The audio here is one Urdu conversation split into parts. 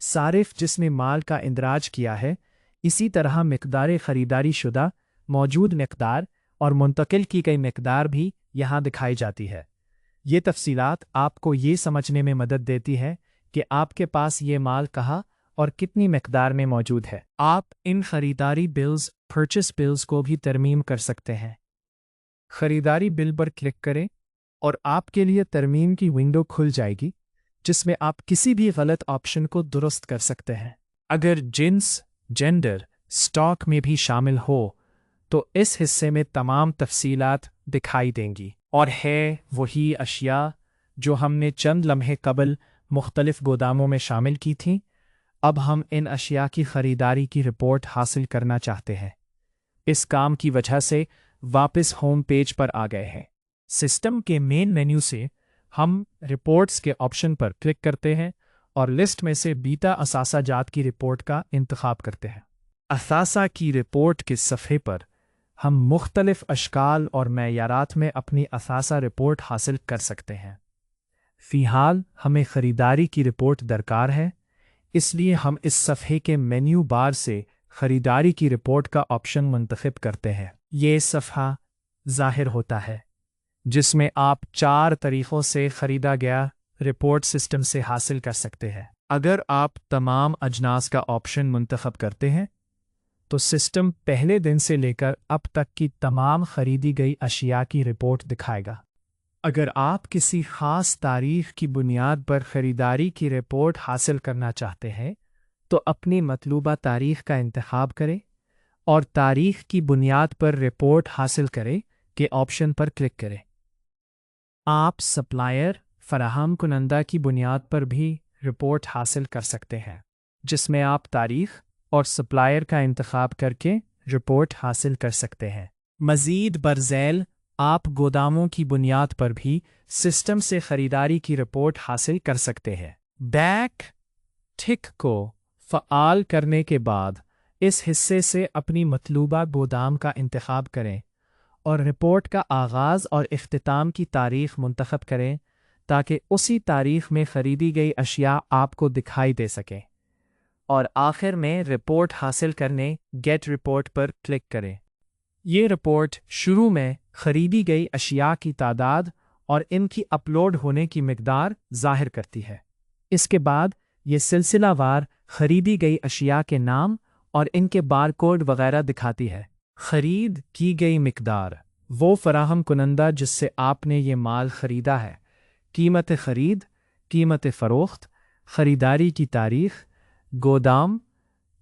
صارف جس نے مال کا اندراج کیا ہے، اسی طرح مقدار خریداری شدہ، موجود مقدار اور منتقل کی گئی مقدار بھی یہاں دکھائی جاتی ہے۔ یہ تفصیلات آپ کو یہ سمجھنے میں مدد دیتی ہے کہ آپ کے پاس یہ مال کہاں اور کتنی مقدار میں موجود ہے۔ آپ ان خریداری بلز، پرچیس بلز کو بھی ترمیم کر سکتے ہیں۔ خریداری بل پر کلک کریں اور آپ کے لیے ترمیم کی ونڈو کھل جائے گی، جس میں آپ کسی بھی غلط آپشن کو درست کر سکتے ہیں۔ اگر جنس، جینڈر، سٹاک میں بھی شامل ہو تو اس حصے میں تمام تفصیلات دکھائی دیں گی، اور ہے وہی اشیاء جو ہم نے چند لمحے قبل مختلف گوداموں میں شامل کی تھیں۔ اب ہم ان اشیاء کی خریداری کی رپورٹ حاصل کرنا چاہتے ہیں۔ اس کام کی وجہ سے واپس ہوم پیج پر آ گئے ہیں۔ سسٹم کے مین مینیو سے ہم رپورٹس کے آپشن پر کلک کرتے ہیں اور لسٹ میں سے بیٹا اثاثہ جات کی رپورٹ کا انتخاب کرتے ہیں۔ اثاثہ کی رپورٹ کے صفحے پر ہم مختلف اشکال اور معیارات میں اپنی اثاثہ رپورٹ حاصل کر سکتے ہیں۔ فی الحال ہمیں خریداری کی رپورٹ درکار ہے، اس لیے ہم اس صفحے کے مینیو بار سے خریداری کی رپورٹ کا آپشن منتخب کرتے ہیں۔ یہ صفحہ ظاہر ہوتا ہے جس میں آپ 4 طریقوں سے خریدا گیا رپورٹ سسٹم سے حاصل کر سکتے ہیں۔ اگر آپ تمام اجناس کا آپشن منتخب کرتے ہیں تو سسٹم پہلے دن سے لے کر اب تک کی تمام خریدی گئی اشیاء کی رپورٹ دکھائے گا۔ اگر آپ کسی خاص تاریخ کی بنیاد پر خریداری کی رپورٹ حاصل کرنا چاہتے ہیں تو اپنی مطلوبہ تاریخ کا انتخاب کریں اور تاریخ کی بنیاد پر رپورٹ حاصل کریں کے آپشن پر کلک کریں۔ آپ سپلائر فراہم کنندہ کی بنیاد پر بھی رپورٹ حاصل کر سکتے ہیں، جس میں آپ تاریخ اور سپلائر کا انتخاب کر کے رپورٹ حاصل کر سکتے ہیں۔ مزید برذیل آپ گوداموں کی بنیاد پر بھی سسٹم سے خریداری کی رپورٹ حاصل کر سکتے ہیں۔ بیک ٹک کو فعال کرنے کے بعد اس حصے سے اپنی مطلوبہ گودام کا انتخاب کریں اور رپورٹ کا آغاز اور اختتام کی تاریخ منتخب کریں تاکہ اسی تاریخ میں خریدی گئی اشیاء آپ کو دکھائی دے سکیں، اور آخر میں رپورٹ حاصل کرنے گیٹ رپورٹ پر کلک کریں۔ یہ رپورٹ شروع میں خریدی گئی اشیاء کی تعداد اور ان کی اپلوڈ ہونے کی مقدار ظاہر کرتی ہے۔ اس کے بعد یہ سلسلہ وار خریدی گئی اشیاء کے نام اور ان کے بارکوڈ وغیرہ دکھاتی ہے۔ خرید کی گئی مقدار وہ فراہم کنندہ جس سے آپ نے یہ مال خریدا ہے، قیمت خرید، قیمت فروخت، خریداری کی تاریخ، گودام،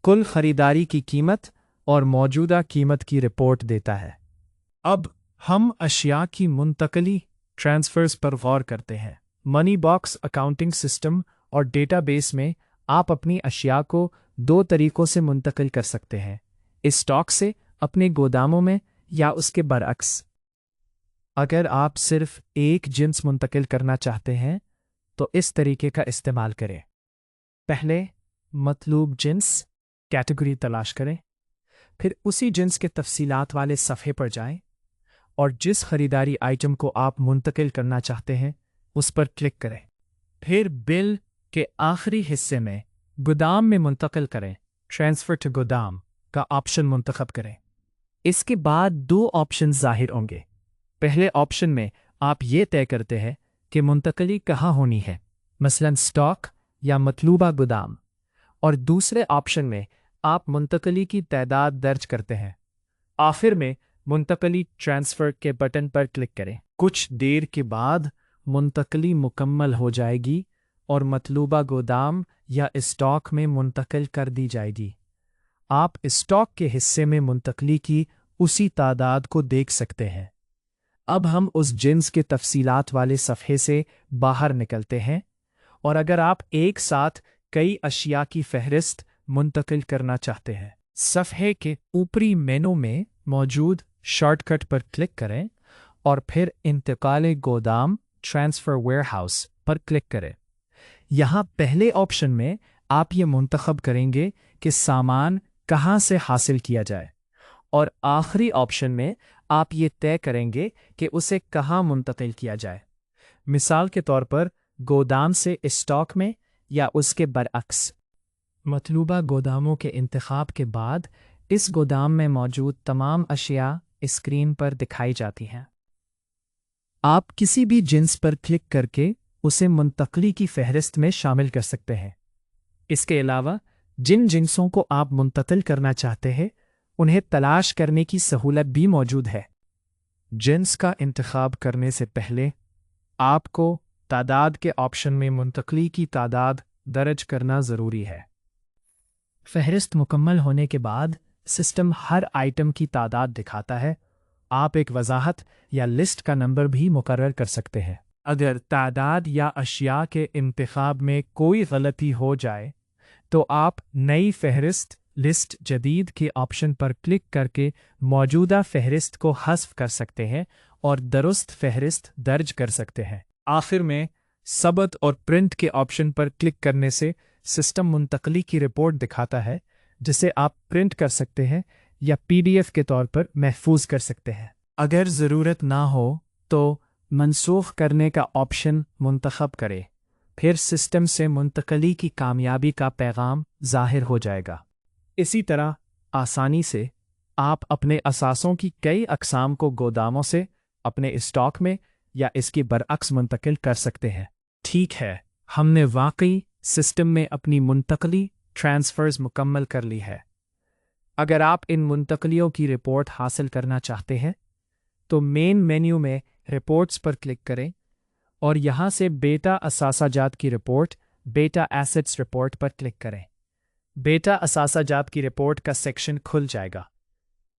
کل خریداری کی قیمت اور موجودہ قیمت کی رپورٹ دیتا ہے۔ اب ہم اشیاء کی منتقلی ٹرانسفرز پر غور کرتے ہیں۔ منی باکس اکاؤنٹنگ سسٹم اور ڈیٹا بیس میں آپ اپنی اشیاء کو 2 طریقوں سے منتقل کر سکتے ہیں: اسٹاک سے اپنے گوداموں میں یا اس کے برعکس۔ اگر آپ صرف ایک جنس منتقل کرنا چاہتے ہیں تو اس طریقے کا استعمال کریں۔ پہلے مطلوب جنس کیٹیگری تلاش کریں، پھر اسی جنس کے تفصیلات والے صفحے پر جائیں اور جس خریداری آئٹم کو آپ منتقل کرنا چاہتے ہیں اس پر کلک کریں۔ پھر بل کے آخری حصے میں گودام میں منتقل کریں، ٹرانسفر ٹو گودام کا آپشن منتخب کریں۔ اس کے بعد 2 آپشن ظاہر ہوں گے۔ پہلے آپشن میں آپ یہ طے کرتے ہیں کہ منتقلی کہاں ہونی ہے، مثلا سٹاک یا مطلوبہ گودام، اور دوسرے آپشن میں آپ منتقلی کی تعداد درج کرتے ہیں۔ آخر میں منتقلی ٹرانسفر کے بٹن پر کلک کریں۔ کچھ دیر کے بعد منتقلی مکمل ہو جائے گی اور مطلوبہ گودام یا اسٹاک میں منتقل کر دی جائے گی۔ آپ اسٹاک کے حصے میں منتقلی کی اسی تعداد کو دیکھ سکتے ہیں۔ اب ہم اس جنس کے تفصیلات والے صفحے سے باہر نکلتے ہیں، اور اگر آپ ایک ساتھ کئی اشیاء کی فہرست منتقل کرنا چاہتے ہیں، صفحے کے اوپری مینو میں موجود شارٹ کٹ پر کلک کریں اور پھر انتقال گودام transfer where house per click کریں۔ یہاں پہلے آپشن میں آپ یہ منتخب کریں گے کہ سامان کہاں سے حاصل کیا جائے، اور آخری آپشن میں آپ یہ طے کریں گے کہ اسے کہاں منتقل کیا جائے، مثال کے طور پر گودام سے اسٹاک میں یا اس کے برعکس۔ مطلوبہ گوداموں کے انتخاب کے بعد اس گودام میں موجود تمام اشیاء اسکرین پر دکھائی جاتی ہیں۔ آپ کسی بھی جنس پر کلک کر کے اسے منتقلی کی فہرست میں شامل کر سکتے ہیں۔ اس کے علاوہ جن جنسوں کو آپ منتقل کرنا چاہتے ہیں انہیں تلاش کرنے کی سہولت بھی موجود ہے۔ جنس کا انتخاب کرنے سے پہلے آپ کو تعداد کے آپشن میں منتقلی کی تعداد درج کرنا ضروری ہے۔ فہرست مکمل ہونے کے بعد سسٹم ہر آئٹم کی تعداد دکھاتا ہے۔ آپ ایک وضاحت یا لسٹ کا نمبر بھی مقرر کر سکتے ہیں۔ اگر تعداد یا اشیاء کے انتخاب میں کوئی غلطی ہو جائے تو آپ نئی فہرست لسٹ جدید کے آپشن پر کلک کر کے موجودہ فہرست کو حذف کر سکتے ہیں اور درست فہرست درج کر سکتے ہیں۔ آخر میں ثبت اور پرنٹ کے آپشن پر کلک کرنے سے سسٹم منتقلی کی رپورٹ دکھاتا ہے جسے آپ پرنٹ کر سکتے ہیں یا PDF کے طور پر محفوظ کر سکتے ہیں۔ اگر ضرورت نہ ہو تو منسوخ کرنے کا آپشن منتخب کریں، پھر سسٹم سے منتقلی کی کامیابی کا پیغام ظاہر ہو جائے گا۔ اسی طرح آسانی سے آپ اپنے اثاثوں کی کئی اقسام کو گوداموں سے اپنے اسٹاک میں یا اس کے برعکس منتقل کر سکتے ہیں۔ ٹھیک ہے، ہم نے واقعی سسٹم میں اپنی منتقلی ٹرانسفرز مکمل کر لی ہے۔ اگر آپ ان منتقلیوں کی رپورٹ حاصل کرنا چاہتے ہیں تو مین مینیو میں رپورٹس پر کلک کریں اور یہاں سے بیٹا اثاثہ جات کی رپورٹ بیٹا ایسٹس رپورٹ پر کلک کریں۔ بیٹا اثاثہ جات کی رپورٹ کا سیکشن کھل جائے گا۔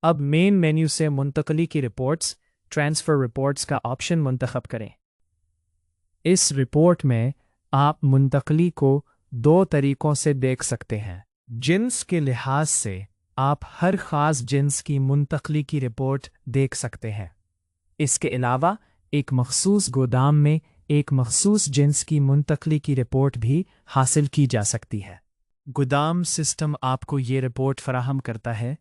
اب مین مینیو سے منتقلی کی رپورٹس ٹرانسفر رپورٹس کا آپشن منتخب کریں۔ اس رپورٹ میں آپ منتقلی کو دو طریقوں سے دیکھ سکتے ہیں۔ جنس کے لحاظ سے آپ ہر خاص جنس کی منتقلی کی رپورٹ دیکھ سکتے ہیں۔ اس کے علاوہ ایک مخصوص گودام میں ایک مخصوص جنس کی منتقلی کی رپورٹ بھی حاصل کی جا سکتی ہے۔ گودام سسٹم آپ کو یہ رپورٹ فراہم کرتا ہے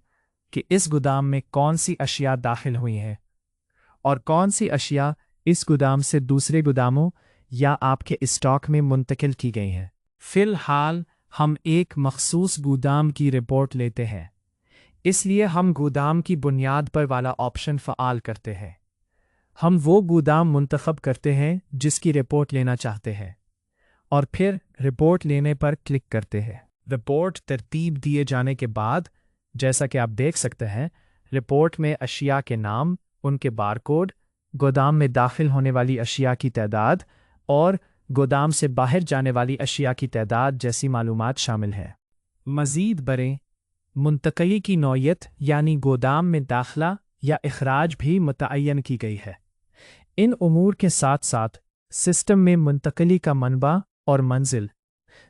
کہ اس گودام میں کون سی اشیاء داخل ہوئی ہیں اور کون سی اشیاء اس گودام سے دوسرے گوداموں یا آپ کے اسٹاک میں منتقل کی گئی ہیں۔ فی الحال ہم ایک مخصوص گودام کی رپورٹ لیتے ہیں، اس لیے ہم گودام کی بنیاد پر والا آپشن فعال کرتے ہیں۔ ہم وہ گودام منتخب کرتے ہیں جس کی رپورٹ لینا چاہتے ہیں اور پھر رپورٹ لینے پر کلک کرتے ہیں۔ رپورٹ ترتیب دیے جانے کے بعد جیسا کہ آپ دیکھ سکتے ہیں رپورٹ میں اشیاء کے نام، ان کے بارکوڈ، گودام میں داخل ہونے والی اشیاء کی تعداد اور گودام سے باہر جانے والی اشیاء کی تعداد جیسی معلومات شامل ہیں۔ مزید برآں منتقلی کی نوعیت یعنی گودام میں داخلہ یا اخراج بھی متعین کی گئی ہے۔ ان امور کے ساتھ ساتھ سسٹم میں منتقلی کا منبع اور منزل،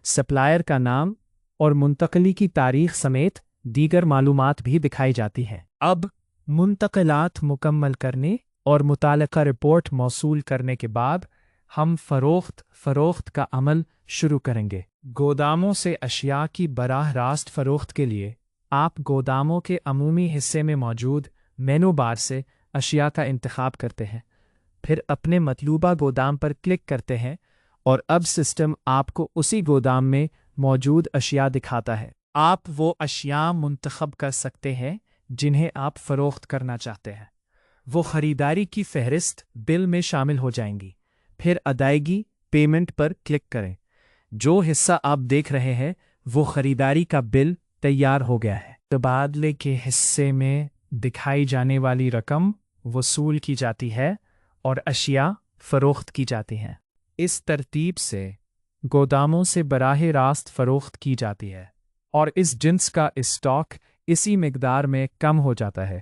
سپلائر کا نام اور منتقلی کی تاریخ سمیت دیگر معلومات بھی دکھائی جاتی ہیں۔ اب منتقلات مکمل کرنے اور متعلقہ رپورٹ موصول کرنے کے بعد ہم فروخت کا عمل شروع کریں گے۔ گوداموں سے اشیاء کی براہ راست فروخت کے لیے آپ گوداموں کے عمومی حصے میں موجود مینو بار سے اشیاء کا انتخاب کرتے ہیں، پھر اپنے مطلوبہ گودام پر کلک کرتے ہیں اور اب سسٹم آپ کو اسی گودام میں موجود اشیاء دکھاتا ہے۔ آپ وہ اشیاء منتخب کر سکتے ہیں جنہیں آپ فروخت کرنا چاہتے ہیں۔ وہ خریداری کی فہرست بل میں شامل ہو جائیں گی۔ پھر ادائیگی پیمنٹ پر کلک کریں۔ جو حصہ آپ دیکھ رہے ہیں وہ خریداری کا بل تیار ہو گیا ہے۔ تبادلے کے حصے میں دکھائی جانے والی رقم وصول کی جاتی ہے اور اشیاء فروخت کی جاتی ہیں۔ اس ترتیب سے گوداموں سے براہ راست فروخت کی جاتی ہے اور اس جنس کا اسٹاک اسی مقدار میں کم ہو جاتا ہے۔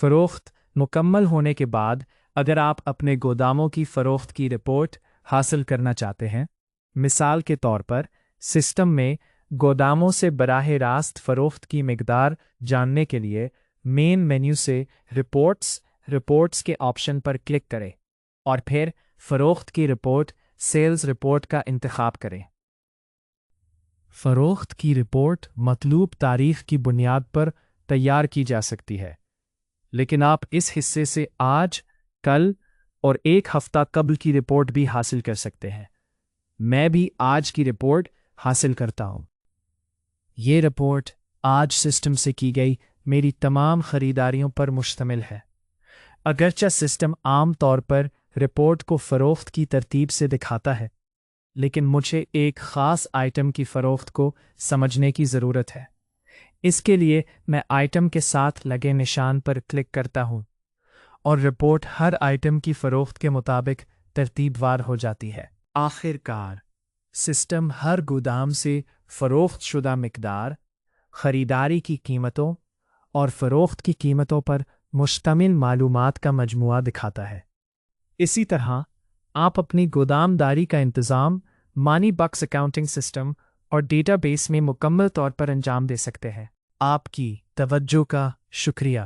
فروخت مکمل ہونے کے بعد اگر آپ اپنے گوداموں کی فروخت کی رپورٹ حاصل کرنا چاہتے ہیں، مثال کے طور پر سسٹم میں گوداموں سے براہ راست فروخت کی مقدار جاننے کے لیے مین مینیو سے رپورٹس کے آپشن پر کلک کریں اور پھر فروخت کی رپورٹ سیلز رپورٹ کا انتخاب کریں۔ فروخت کی رپورٹ مطلوب تاریخ کی بنیاد پر تیار کی جا سکتی ہے، لیکن آپ اس حصے سے آج، کل اور ایک ہفتہ قبل کی رپورٹ بھی حاصل کر سکتے ہیں۔ میں بھی آج کی رپورٹ حاصل کرتا ہوں۔ یہ رپورٹ آج سسٹم سے کی گئی میری تمام خریداریوں پر مشتمل ہے۔ اگرچہ سسٹم عام طور پر رپورٹ کو فروخت کی ترتیب سے دکھاتا ہے، لیکن مجھے ایک خاص آئٹم کی فروخت کو سمجھنے کی ضرورت ہے۔ اس کے لیے میں آئٹم کے ساتھ لگے نشان پر کلک کرتا ہوں اور رپورٹ ہر آئٹم کی فروخت کے مطابق ترتیب وار ہو جاتی ہے۔ آخر کار، سسٹم ہر گودام سے فروخت شدہ مقدار، خریداری کی قیمتوں اور فروخت کی قیمتوں پر مشتمل معلومات کا مجموعہ دکھاتا ہے۔ اسی طرح آپ اپنی گودام داری کا انتظام مانی بکس اکاؤنٹنگ سسٹم اور ڈیٹا بیس میں مکمل طور پر انجام دے سکتے ہیں۔ آپ کی توجہ کا شکریہ۔